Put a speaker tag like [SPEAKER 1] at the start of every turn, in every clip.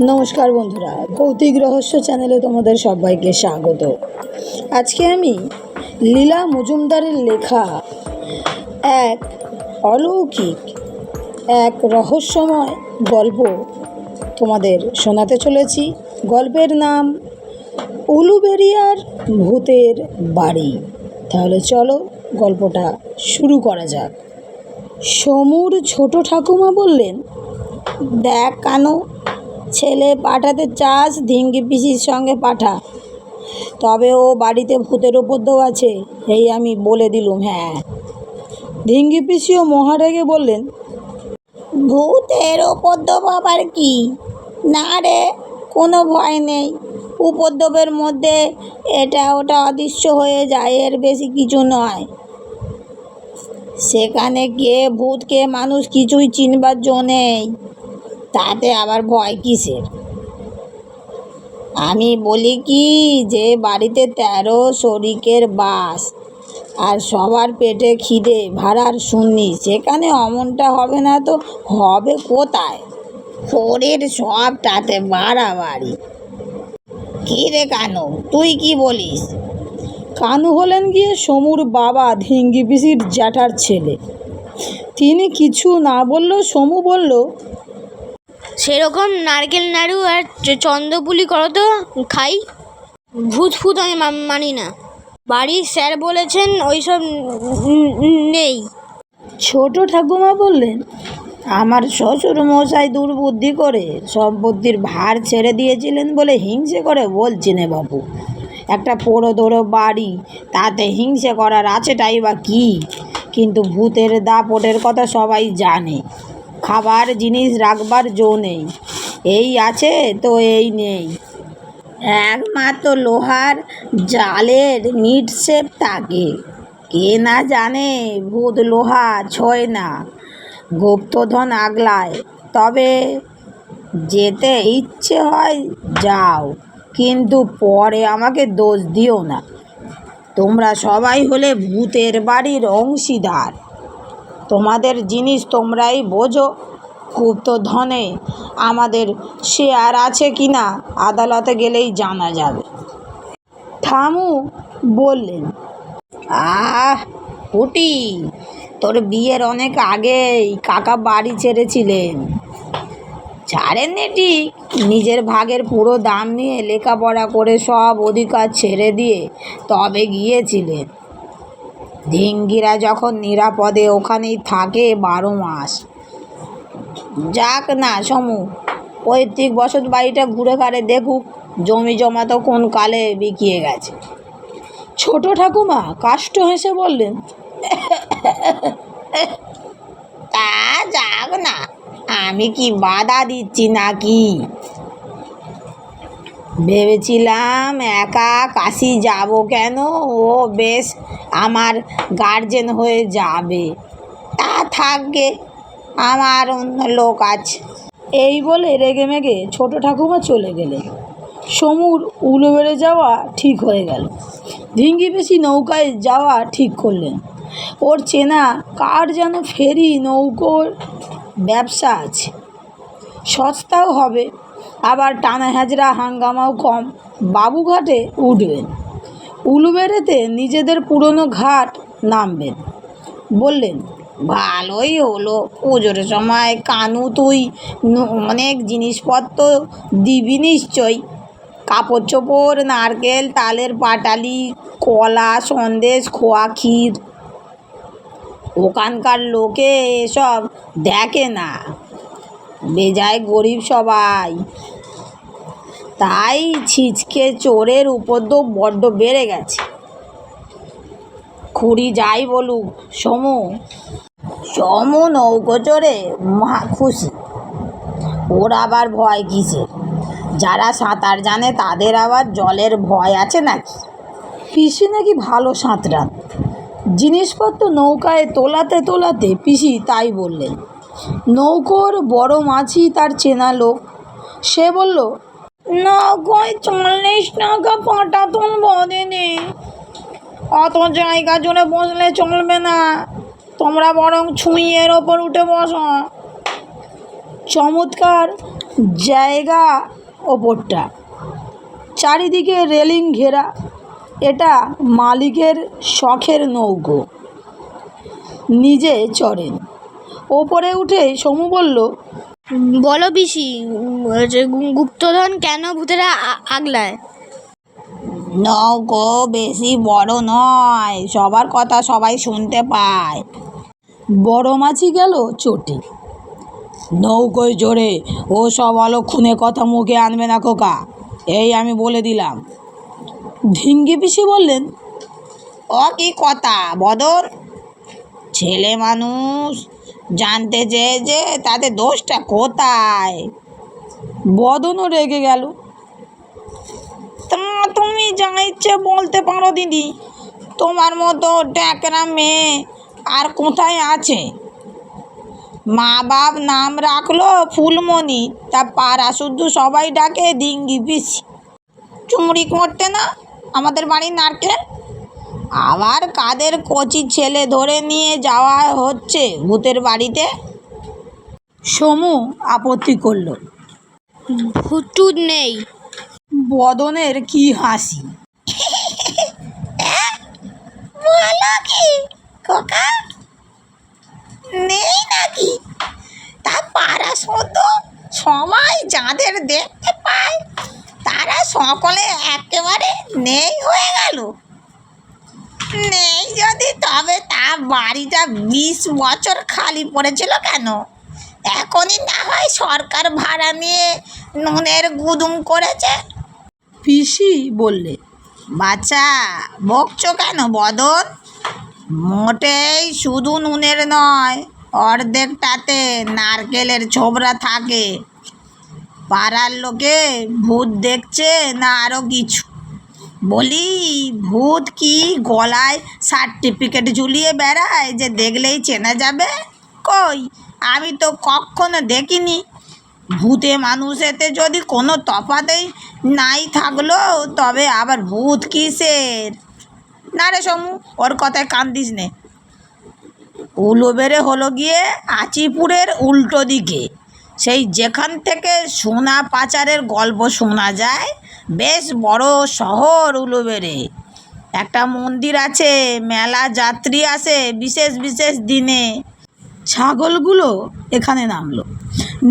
[SPEAKER 1] নমস্কার বন্ধুরা, ভৌতিক রহস্য চ্যানেলে তোমাদের সবাইকে স্বাগত। আজকে আমি লীলা মজুমদারের লেখা এক অলৌকিক এক রহস্যময় গল্প তোমাদের শোনাতে চলেছি। গল্পের নাম উলুবেড়িয়ার ভূতের বাড়ি। তাহলে চলো গল্পটা শুরু করা যাক। সমুর ছোট ঠাকুমা বললেন, দেখ কানু, ছেলে পাঠাতে চাস ধিঙ্গি পিসির সঙ্গে পাঠা, তবে ও বাড়িতে ভূতের উপদ্রব আছে, এই আমি বলে দিলুম। হ্যাঁ। ধিঙ্গি পিসিও মহারেগে বললেন, ভূতের উপদ্রব আবার কি? না রে, কোনো ভয় নেই। উপদ্রবের মধ্যে এটা ওটা অদৃশ্য হয়ে যায়, এর বেশি কিছু নয়। সেখানে কে ভূত কে মানুষ কিছুই চিনবার জো নেই, তাতে আবার ভয় কিসের? আমি বলি কি, যে বাড়িতে 13 শরিকের বাস আর সবার পেটে খিদে ভাড়ার শুননি, সেখানে অমনটা হবে না তো হবে কোথায়? শরীর সবটাতে বাড়াবাড়ি। কি রে কানু, তুই কি বলিস? কানু হলেন গিয়ে সমুর বাবা, ধিঙ্গি পিসির জ্যাঠার ছেলে। তিনি কিছু না বললেও সমু বলল,
[SPEAKER 2] সেরকম নারকেল নাড়ু আর চন্দ্রপুলি করো তো, খাই। ভূত ফুত আমি মানি না। বাড়ির স্যার বলেছেন ওইসব নেই।
[SPEAKER 1] ছোট ঠাকুমা বললেন, আমার শ্বশুর মশাই দুর্বুদ্ধি করে সম্পত্তির ভার ছেড়ে দিয়েছিলেন বলে হিংসে করে বলছি নে বাবু। একটা পোড়ো দোড়ো বাড়ি, তাতে হিংসে করার আছেটাই বা কি? কিন্তু ভূতের দাপটের কথা সবাই জানে। খাবার জিনিস রাখবার জো নেই, এই আছে তো এই নেই। একমাত্র লোহার জালের নিক্ষেপ থাকে। কে না জানে ভূত লোহা ছোঁয় না, গুপ্তধন আগলায়। তবে যেতে ইচ্ছে হয় যাও, কিন্তু পরে আমাকে দোষ দিও না। তোমরা সবাই হলে ভূতের বাড়ির অংশীদার, তোমাদের জিনিস তোমরাই বোঝো। গুপ্তধনে আমাদের শেয়ার আছে কিনা আদালতে গেলেই জানা যাবে। ঠামু বললেন, পুটি, তোর বিয়ের অনেক আগেই কাকা বাড়ি ছেড়েছিলেন। ছাড়েননি ঠিক, নিজের ভাগের পুরো দাম নিয়ে লেখাপড়া করে সব অধিকার ছেড়ে দিয়ে তবে গিয়েছিলেন। ধিঙ্গিরা যখন নিরাপদে ওখানেই থাকে 12 মাস। যাক না সমু, পৈতৃক বসত বাড়িটা ঘুরে ঘাড়ে দেখুক, জমি জমা তো কোন কালে বিকিয়ে গেছে। ছোট ঠাকুমা কাষ্ঠ হেসে বললেন, তা যাক না, আমি কি বাধা দিচ্ছি নাকি? ভেবেছিলাম একা কাশি যাব কেন, ও বেশ আমার গার্জেন হয়ে যাবে। তা থাকবে, আমার অন্য লোক আছে। এই বলে রেগে মেগে ছোট ঠাকুমা চলে গেলেন। সমুর উলুবেড়ে যাওয়া ঠিক হয়ে গেল। ধিঙ্গি পিসি নৌকায় যাওয়া ঠিক করলেন। ওর চেনা কার যেন ফেরি নৌকোর ব্যবসা আছে, সস্তাও হবে, আবার টানা হাজরা হাঙ্গামাও কম। বাবুঘাটে উঠবেন, উলুবেড়েতে নিজেদের পুরনো ঘাট নামবেন। বললেন, ভালোই হলো, পুজোর সময় কানু তুই অনেক জিনিসপত্র দিবি নিশ্চয়। কাপড় চোপড়, নারকেল, তালের পাটালি, কলা, সন্দেশ, খোয়া ক্ষীর। ওখানকার লোকে এসব দেখে না, বেজায় গরিব সবাই, তাই ছিচকে চোরের উপদ্রব বড্ড বেড়ে গেছে। খুড়ি যাই বলুক, সমু নৌকো চড়ে মহা খুশি। ওর আবার ভয় কিসের? যারা সাঁতার জানে তাদের আবার জলের ভয় আছে নাকি? পিসি নাকি ভালো সাঁতরান। জিনিসপত্র নৌকায় তোলাতে তোলাতে পিসি তাই বললেন। নৌকোর বড় মাঝি তার চেনা লোক। সে বলল, নৌকোয় 40 টাকা পাটাতন বদেনে, অত জায়গা জুড়ে বসলে চলবে না, তোমরা বরং ছুঁইয়ের ওপর উঠে বসো। চমৎকার জায়গা ওপরটা, চারিদিকে রেলিং ঘেরা। এটা মালিকের শখের নৌকো, নিজে চড়েন। ওপরে উঠে সমু বলল,
[SPEAKER 2] বলো পিসি, গুপ্তধন কেন ভূতেরা আগলায়?
[SPEAKER 1] নৌকো বেশি বড় নয়, সবার কথা সবাই শুনতে পায়। বড় মাছি গেল চটে। নৌকোয় জোরে ও সব অলক্ষণে কথা মুখে আনবে না খোকা, এই আমি বলে দিলাম। ঢিঙ্গি পিসি বললেন, ও কি কথা বদন, ছেলে মানুষ জানতে চেয়েছে, তাতে দোষটা কোথায়? বদনও রেগে গেল। তা তুমি যা ইচ্ছে বলতে পারো দিদি, তোমার মতো ট্যাকরা মেয়ে আর কোথায় আছে? মা বাপ নাম রাখলো ফুলমণি, তা পাড়া শুদ্ধ সবাই ডাকে ডিঙ্গি পিসি। চুমড়ি করতে না আমাদের বাড়ির নারকেল, আবার কাদের কচি ছেলে ধরে নিয়ে যাওয়া হচ্ছে ভূতের বাড়িতে। সমু আপত্তি করল।
[SPEAKER 2] ভূত নেই।
[SPEAKER 1] বদনের কি হাসি। বলো কি খোকা, নেই নাকি? তা পাড়া শুদ্ধ সবাই যাদের দেখতে পায় তারা সকলে একেবারে নেই হয়ে গেল? নেই যদি তবে তা বাড়িটা 20 বছর খালি পড়েছিল কেন? এখনই না হয় সরকার ভাড়া নিয়ে নুনের গুদুম করেছে। পিসি বললে, বাচ্চা বকছো কেন বদন? মোটেই শুধু নুনের নয়, অর্ধেকটাতে নারকেলের ছোবড়া থাকে। পাড়ার লোকে ভূত দেখছে না আরও কিছু? বলি, ভূত কি গলায় সার্টিফিকেট ঝুলিয়ে বেড়ায় যে দেখলেই চেনা যাবে? কই, আমি তো কখনো দেখিনি। ভূতে মানুষেতে যদি কোনো তফাতেই নাই থাকলো, তবে আবার ভূত কিসের? না রে সমু, ওর কথায় কান দিস নে। উলুবেড়ে হলো গিয়ে আচিপুরের উল্টো দিকে, সেই যেখান থেকে সোনা পাচারের গল্প শোনা যায়। বেশ বড় শহর উলুবেড়ে। একটা মন্দির আছে, মেলা যাত্রী আসে বিশেষ বিশেষ দিনে। ছাগলগুলো এখানে নামলো।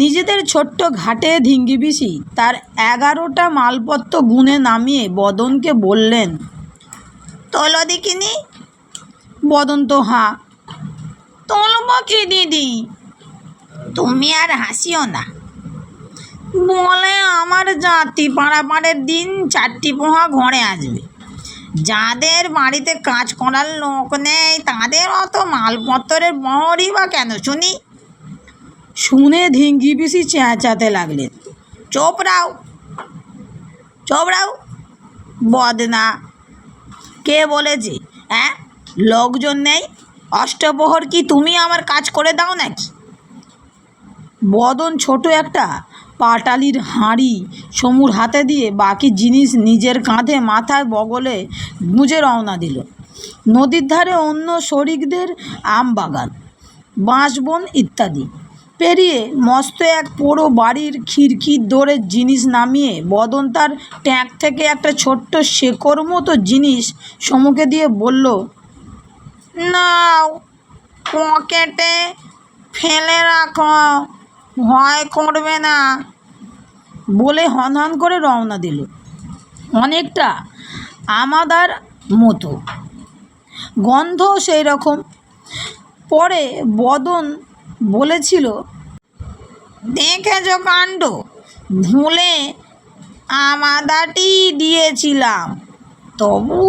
[SPEAKER 1] নিজেদের ছোট্ট ঘাটে ঢিঙ্গি পিসি তার 11টা মালপত্র গুনে নামিয়ে বদনকে বললেন, তোলো দেখিনি। বদন তো হাঁ। তোলব কি দিদি? তুমি আর হাসিও না। বলে আমার জাতি পাড়াপাড়ের দিন 4টি পোহা ঘরে আসবে। যাদের বাড়িতে কাজ করার লোক নেই তাদের অত মালপত্রের বহরই বা কেন শুনি? শুনে ঢিঙ্গি পিসি চেঁচাতে লাগলেন, চোপড়াও চোপড়াও বদনা। কে বলেছে? হ্যাঁ, লোকজন নেই? অষ্টপ্রহর কি তুমি আমার কাজ করে দাও নাকি? বদন ছোট একটা পাটালির হাঁড়ি সমুর হাতে দিয়ে বাকি জিনিস নিজের কাঁধে মাথায় বগলে গুঁজে রওনা দিল। নদীর ধারে অন্য শরিকদের আম বাগান, বাঁশবন ইত্যাদি পেরিয়ে মস্ত এক পোড়ো বাড়ির খিড়কির দৌড়ের জিনিস নামিয়ে বদন তার ট্যাঙ্ক থেকে একটা ছোট্ট শেকড় মতো জিনিস সমুখে দিয়ে বলল, নাও, পকেটে ফেলে রাখো, ভয় করবে না। বলে হনহন করে রওনা দিল। অনেকটা আমাদার মতো, গন্ধও সেই রকম। পরে বদন বলেছিল, দেখেছ কাণ্ড, ভুলে আমাদাটি দিয়েছিলাম, তবু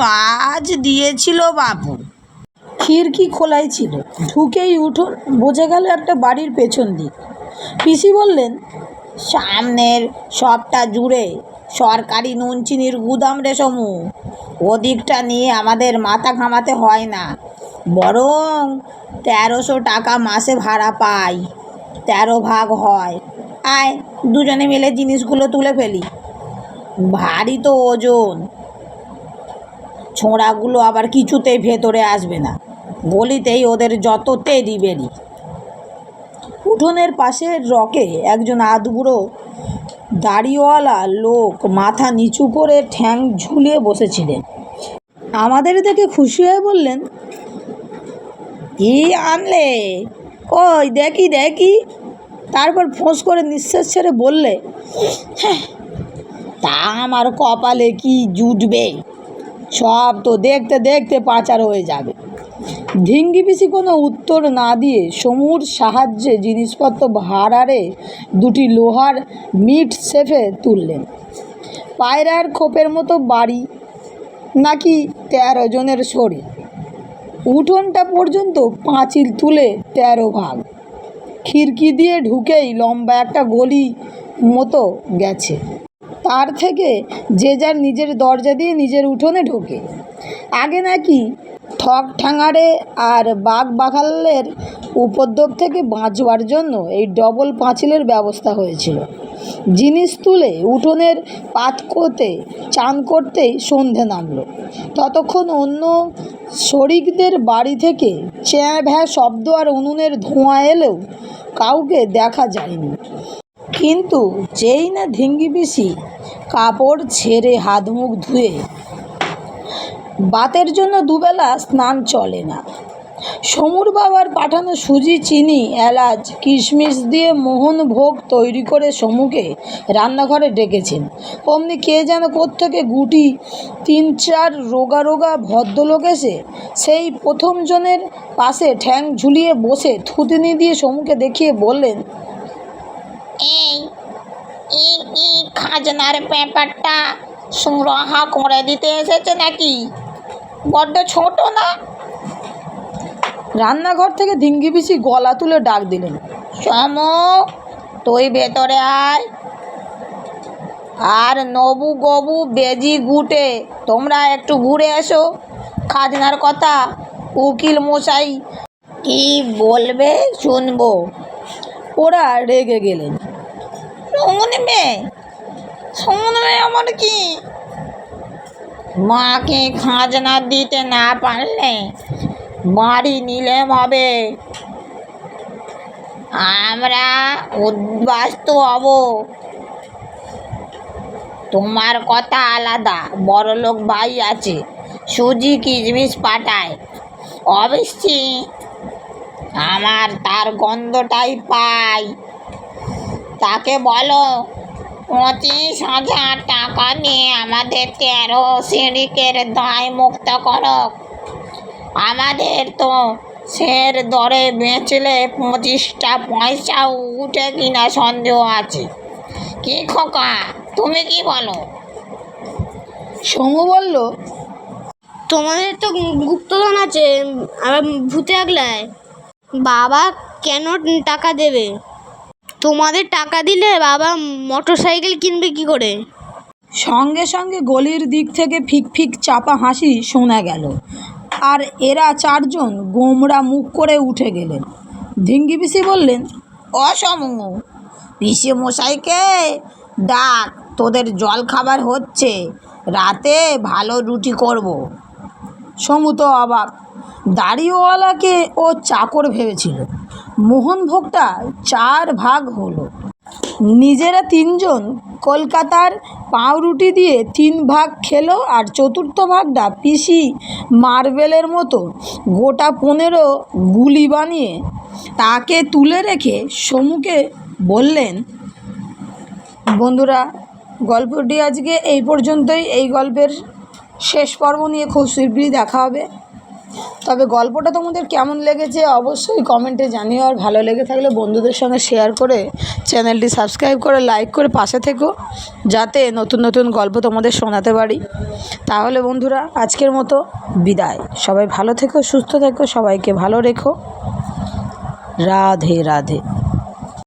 [SPEAKER 1] কাজ দিয়েছিল বাবু। খিড়কি খোলাই ছিল, ঢুকেই উঠোন বোঝা গেল একটা বাড়ির পেছন দিক। পিসি বললেন, সামনের সবটা জুড়ে সরকারি নুন চিনির গুদাম রে সমু। ওদিকটা নিয়ে আমাদের মাথা ঘামাতে হয় না, বরং 1300 টাকা মাসে ভাড়া পাই, 13 ভাগ হয়। আয় দুজনে মিলে জিনিসগুলো তুলে ফেলি। ভারী তো ওজন, ছোঁড়াগুলো আবার কিছুতেই ভেতরে আসবে না, গলিতেই ওদের যত তেড়ি বেরি। উঠোনের পাশের রকে একজন আধবুড়ো দাড়িওয়ালা লোক মাথা নিচু করে ঠ্যাং ঝুলিয়ে বসেছিলেন। আমাদের দেখে খুশি হয়ে বললেন, কি আনলে? কই দেখি দেখি। তারপর ফোঁস করে নিঃশ্বাস ছেড়ে বললে, হ্যাঁ, তা আমার কপালে কি জুটবে, সব তো দেখতে দেখতে পাচার হয়ে যাবে। ধিঙ্গি পিসি কোনো উত্তর না দিয়ে সমুর সাহায্যে জিনিসপত্র ভাড়ারে দুটি লোহার মিট সেফে তুললেন। পায়রার খোপের মতো বাড়ি, নাকি 13 জনের শরীর। উঠোনটা পর্যন্ত পাঁচিল তুলে 13 ভাগ। খিড়কি দিয়ে ঢুকেই লম্বা একটা গলি মতো গেছে। তার থেকে যে যার নিজের দরজা দিয়ে নিজের উঠোনে ঢোকে। আগে নাকি ঠক ঠাঙাড়ে আর বাঘ বাঘালের উপদ্রব থেকে বাঁচবার জন্য এই ডবল পাঁচিলের ব্যবস্থা হয়েছিল। জিনিস তুলে উঠোনের পাতকোতে চান করতেই সন্ধে নামল। ততক্ষণ অন্য শরিকদের বাড়ি থেকে চ্যাঁ ভ্যাঁ শব্দ আর উনুনের ধোঁয়া এলেও কাউকে দেখা যায়নি। কিন্তু যেই না ধিঙ্গি পিসি কাপড় ছেড়ে হাত মুখ ধুয়ে, বাতের জন্য দুবেলা স্নান চলে না। সমুর বাবার পাঠানো সুজি, চিনি, এলাচ, কিশমিশ দিয়ে মোহন ভোগ তৈরি করে সমুকে রান্নাঘরে ডেকেছেন। অমনি কে যেন কোত্থেকে গুটি 3-4 রোগা রোগা ভদ্রলোক এসে সেই প্রথম জনের পাশে ঠ্যাং ঝুলিয়ে বসে থুতনি দিয়ে সমুকে দেখিয়ে বললেন, এই খাজনার ব্যাপারটা সুরাহা করে দিতে এসেছে নাকি? বড্ড ছোট না? রান্নাঘর থেকে ধিঙ্গি পিসি গলা তুলে ডাক দিলেন, সমু, তুই ভেতরে আয়। আর নবু, গবু, বেজি, গুটে, তোমরা একটু ঘুরে এসো। খাজনার কথা উকিল মশাই কি বলবে শুনবো। ওরা রেগে গেলেন। শুনবে আমার কি? মাকে খাজনা দিতে না পারলে বাড়ি নিলে হবে। আমরা উদ্বাস্তু হব। তোমার কথা আলাদা, বড়লোক ভাই আছে, সুজি কিশমিশ পাঠায়। অবশ্যই আমার তার গন্ধটাই পাই। তাকে বলো 25,000 টাকা নিয়ে আমাদের 13 সিঁড়িকের দায় মুক্ত করক। আমাদের তো সের দরে বেচলে 25টা পয়সাও উঠে কিনা সন্দেহ আছে। কি খোকা, তুমি কি বলো? সমু বলল,
[SPEAKER 2] তোমাদের তো গুপ্তধন আছে, আবার ভূতে আগলায়। বাবা কেন টাকা দেবে? তোমাদের টাকা দিলে বাবা মোটর সাইকেল কিনবে কি করে?
[SPEAKER 1] সঙ্গে সঙ্গে গলির দিক থেকে ফিক ফিক চাপা হাসি শোনা গেল। আর এরা 4 জন গোমরা মুখ করে উঠে গেলেন। ধিঙ্গি পিসি বললেন, ও সমু, পিসি মশাইকে ডাক, তোদের জল খাবার হচ্ছে, রাতে ভালো রুটি করব। সমু তো অবাক। দাড়িওয়ালাকে ও চাকর ভেবেছিল। মোহনভোগটা 4 ভাগ হলো। নিজেরা 3 জন কলকাতার পাউরুটি দিয়ে 3 ভাগ খেলো, আর চতুর্থ ভাগটা পিসি মার্বেলের মতো গোটা 15 গুলি বানিয়ে তাকে তুলে রেখে সমুকে বললেন, বন্ধুরা, গল্পটি আজকে এই পর্যন্তই। এই গল্পের শেষ পর্ব নিয়ে খুব শীঘ্রই দেখা হবে। তবে গল্পটা তোমাদের কেমন লেগেছে অবশ্যই কমেন্টে জানিও। আর ভালো লেগে থাকলে বন্ধুদের সঙ্গে শেয়ার করে চ্যানেলটি সাবস্ক্রাইব করে লাইক করে পাশে থেকো, যাতে নতুন নতুন গল্প তোমাদের শোনাতে পারি। তাহলে বন্ধুরা, আজকের মতো বিদায়। সবাই ভালো থেকো, সুস্থ থেকো, সবাইকে ভালো রেখো। রাধে রাধে।